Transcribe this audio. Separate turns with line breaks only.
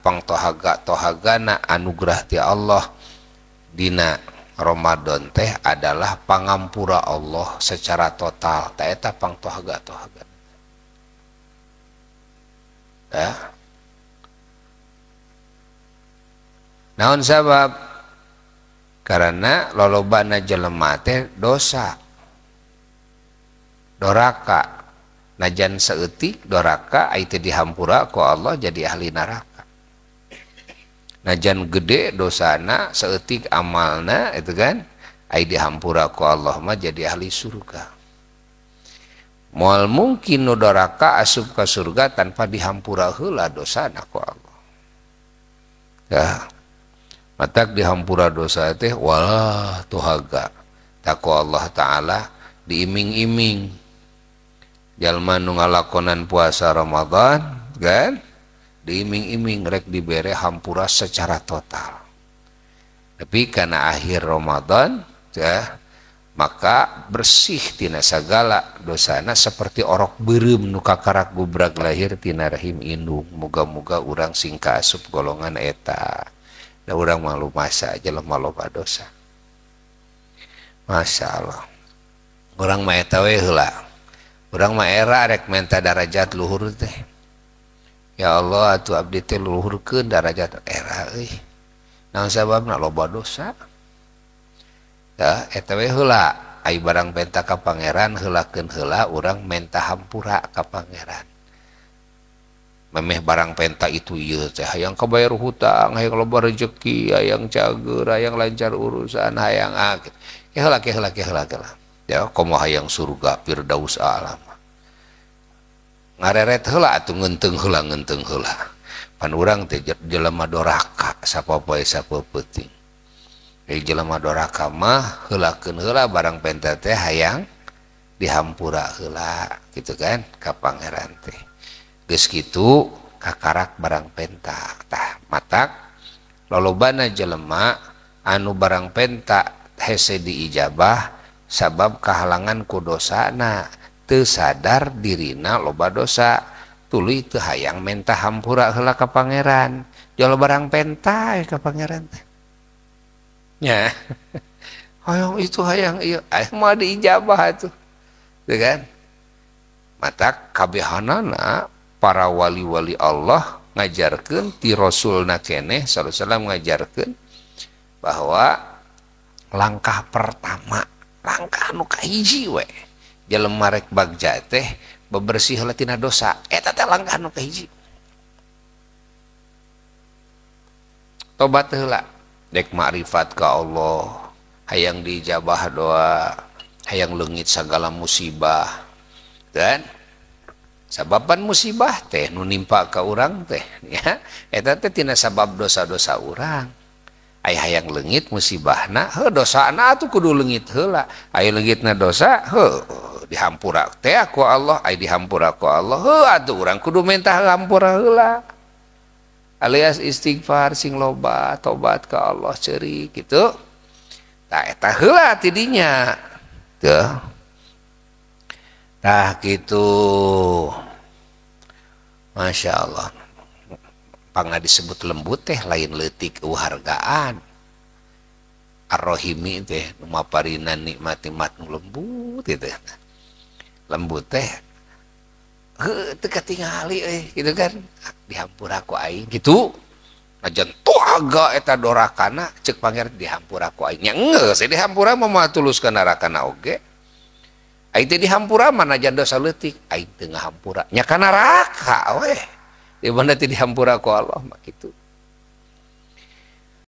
pangtohaga-tohagana anugerah ti Allah dina Ramadan teh adalah pangampura Allah secara total. Ta eta pangtohaga-tohaga. Ya. Naon sabab? Karena lolobana jelema teh dosa. Doraka. Najan saeutik doraka ai teh dihampura ku Allah jadi ahli neraka. Najan gede dosana saeutik amalna itu kan ai dihampura ku Allah mah jadi ahli surga. Moal mungkin nu doraka asup ka surga tanpa dihampura heula dosana ku Allah. Ya. Matak dihampura dosa teh walah tuhaga. Taku Allah Ta'ala diiming-iming. Jalma nu ngalakonan puasa Ramadan kan diiming-iming rek dibere hampura secara total. Tapi karena akhir Ramadan ya maka bersih tina sagala dosana seperti orok beureum nu kakarak bubrag lahir tina rahim indung. Muga-muga urang sing kaasup golongan eta. Da urang malu masa aja lemah loba dosa. Masya Allah. Urang mah eta we heula. Urang mah era rek menta darajat luhur teh. Ya Allah atuh abdi teh luhurkeun darajat era euy. Naon sababna loba dosa. Ya eta we heula ai barang penta ka pangeran heulakeun heula urang menta hampura ka pangeran. Memeh barang penta itu ieu teh hayang kabayar hutang, hayang loba rezeki, hayang cager, hayang lancar urusan, hayang heula. Ya komo hayang surga firdaus alam. Ngareret heula atuh ngeunteung heula. Pan urang teh jelema doraka sapopoe sapeuting. Jelema doraka mah heulakeun heula barang penta teh hayang dihampura heula gitu kan ka pangeran teh. Geus kitu kakarak barang penta tah matak lolobana jelema anu barang penta hese diijabah sabab kahalangan ku dosana teu sadar dirina loba dosa tuluy teu hayang menta hampura heula ka pangeran jolo barang penta ka pangeran teh nya hayang itu hayang ieu mah diijabah atuh teu kan matak kabehanana para wali-wali Allah ngajarkeun ti rasulna keneh sallallahu alaihi wasallam ngajarkeun bahwa langkah pertama langkah anu kahiji we jelema rek bagja teh bebersih heula tina dosa eta teh langkah anu kahiji tobat heula dek makrifat ka Allah hayang diijabah doa hayang leungit sagala musibah dan sababan musibah teh nu nimpa ka urang teh ya eta teh tina sabab dosa-dosa urang aya hayang leungit musibahna heuh dosana atuh kudu leungit heula aya leungitna dosa heuh dihampura teh ku Allah aya dihampura ku Allah heuh atuh urang kudu minta hampura heula alias istighfar sing loba tobat ka Allah ceurik kitu tah eta heula tidinya teu tah gitu Masya Allah pangga disebut lembut teh lain leutik hargaan ar-rohimi teh nu maparina nikmat-nikmat nu lembut gitu lembut teh teu katingali gitu kan dihampura ku aing gitu najan tuaga eta dorakana ceuk pangeran dihampura ku aing nya geus dihampura mah tuluskeun narakana oge aing teh dihampura mana jan dosa leutik aing teu ngahampura nya ka neraka we di mana teh dihampura ku Allah mah kitu